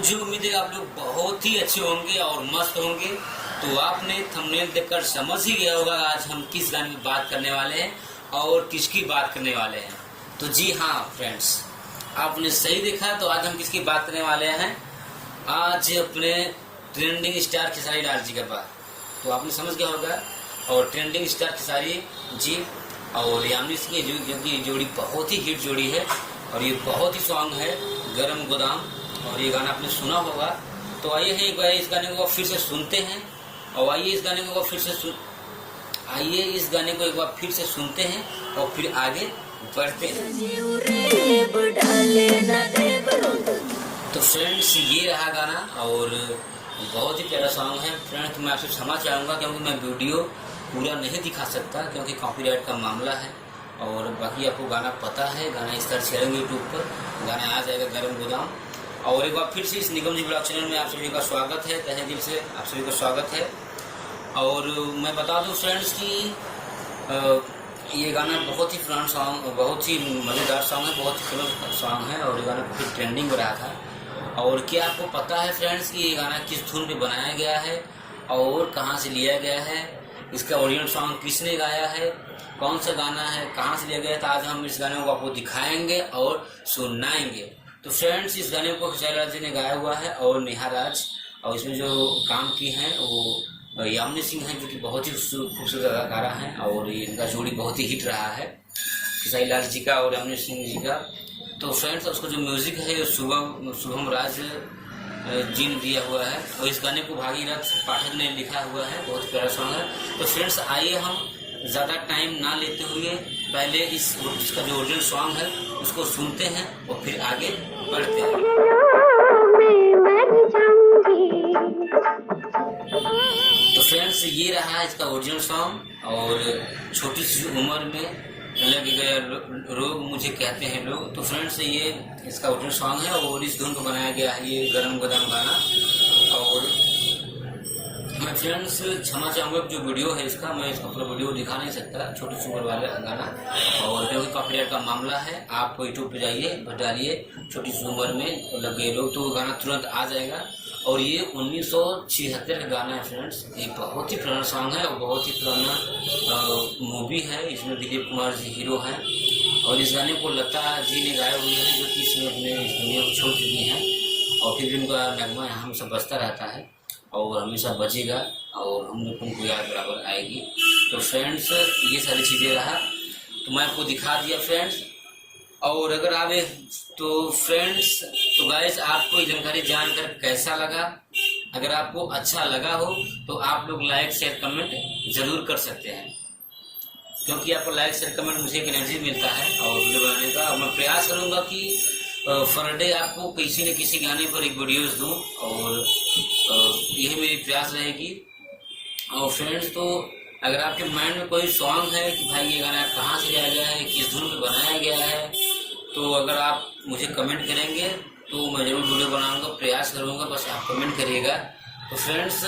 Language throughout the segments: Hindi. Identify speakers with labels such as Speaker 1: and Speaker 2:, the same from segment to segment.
Speaker 1: मुझे उम्मीद है आप लोग बहुत ही अच्छे होंगे और मस्त होंगे। तो आपने थंबनेल देखकर समझ ही गया होगा आज हम किस गाने की बात करने वाले हैं और किसकी बात करने वाले हैं। तो जी हाँ फ्रेंड्स, आपने सही देखा। तो आज हम किसकी बात करने वाले हैं? आज अपने ट्रेंडिंग स्टार खेसारी लाल जी के बाद। तो आपने समझ गया होगा। और ट्रेंडिंग स्टार खेसारी जी और यामिनी सिंह जो कि जोड़ी बहुत ही हिट जोड़ी है और ये बहुत ही सॉन्ग है गरम गोदाम, और ये गाना आपने सुना होगा। तो आइए एक बार इस गाने को फिर से सुनते हैं और आइए इस गाने को फिर से सुनते हैं और फिर आगे बढ़ते हैं। तो फ्रेंड्स, ये रहा गाना और बहुत ही प्यारा सॉन्ग है। फ्रेंड्स, मैं आपसे क्षमा चाहूँगा क्योंकि मैं वीडियो पूरा नहीं दिखा सकता क्योंकि कॉपीराइट का मामला है। और बाकी आपको गाना पता है, गाना इस तरह छेड़ेंगे यूट्यूब पर, गाना आ जाएगा गरम गोदाम। और एक बार फिर से इस निगम जी ब्लॉग चैनल में आप सभी का स्वागत है, तहे दिल से आप सभी का स्वागत है। और मैं बता दूं फ्रेंड्स कि ये गाना बहुत ही पुराना सॉन्ग, बहुत ही मज़ेदार सॉन्ग है, बहुत ही फेमस सॉन्ग है और ये गाना काफ़ी ट्रेंडिंग में रहा था। और क्या आपको पता है फ्रेंड्स कि ये गाना किस धुन पे बनाया गया है और कहाँ से लिया गया है? इसका ओरिजिनल सॉन्ग किसने गाया है, कौन सा गाना है, कहाँ से लिया गया था? आज हम इस गाने को आपको दिखाएंगे और सुनाएंगे। तो फ्रेंड्स, इस गाने को खेसारी लाल जी ने गाया हुआ है और नेहा राज, और इसमें जो काम की हैं वो यामिनी सिंह हैं जो कि बहुत ही खूबसूरत अदाकारा हैं और इनका जोड़ी बहुत ही हिट रहा है खेसारी लाल जी का और यामिनी सिंह जी का। तो फ्रेंड्स, उसका जो म्यूजिक है शुभम राज जी ने दिया हुआ है और इस गाने को भागीरथ पाठक ने लिखा हुआ है। बहुत प्यारा सॉन्ग है। तो फ्रेंड्स, आइए हम ज़्यादा टाइम ना लेते हुए पहले इसका जो ओरिजिनल सॉन्ग है उसको सुनते हैं और फिर आगे बढ़ते हैं। तो फ्रेंड्स, ये रहा इसका ओरिजिनल सॉन्ग और छोटी सी उम्र में लग गया रोग मुझे कहते हैं लोग। तो फ्रेंड्स, ये इसका ओरिजिनल सॉन्ग है और इस धुन को बनाया गया है ये गरम गोदाम गाना। और मैं फ्रेंड्स क्षमा चाहूँगा जो वीडियो है इसका, मैं इसका पूरा वीडियो दिखा नहीं सकता, छोटी सी उम्र वाला गाना, और क्योंकि कॉपीराइट का मामला है। आप यूट्यूब पे जाइए, डालिए छोटी सी उम्र में लग गए लोग, तो गाना तुरंत आ जाएगा। और ये 1976 का गाना है फ्रेंड्स। ये बहुत ही पुराना सॉन्ग है और बहुत ही पुराना मूवी है। इसमें दिलीप कुमार जी हीरो हैं और इस गाने को लता जी ने गाया हुआ है जो कि इसमें अपने इस दुनिया को छोड़ चुकी हैं। और फिर भी उनका नगमा हमेशा बजता रहता है और हमेशा बजेगा और हम लोग उनको याद बराबर आएगी। तो फ्रेंड्स, ये सारी चीज़ें रहा तो मैं आपको दिखा दिया फ्रेंड्स। और अगर आवे तो फ्रेंड्स, तो गाइस, आपको ये जानकारी जानकर कैसा लगा? अगर आपको अच्छा लगा हो तो आप लोग लाइक शेयर कमेंट जरूर कर सकते हैं, क्योंकि आपको लाइक शेयर कमेंट मुझे एक एनर्जी मिलता है और वीडियो बनाने का। और मैं प्रयास करूंगा कि पर डे आपको किसी न किसी गाने पर एक वीडियोस दूं और यही मेरी प्रयास रहेगी। और फ्रेंड्स, तो अगर आपके माइंड में कोई सॉन्ग है कि भाई ये गाना कहाँ से लिया गया है, किस धुन पे बनाया गया है, तो अगर आप मुझे कमेंट करेंगे तो मैं जरूर वीडियो बनाऊंगा, प्रयास करूंगा, बस आप कमेंट करिएगा। तो फ्रेंड्स,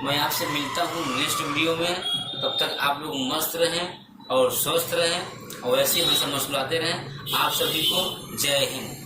Speaker 1: मैं आपसे मिलता हूँ नेक्स्ट वीडियो में। तब तक आप लोग मस्त रहें और स्वस्थ रहें और ऐसे हमेशा मुस्कुराते रहें। आप सभी को जय हिंद।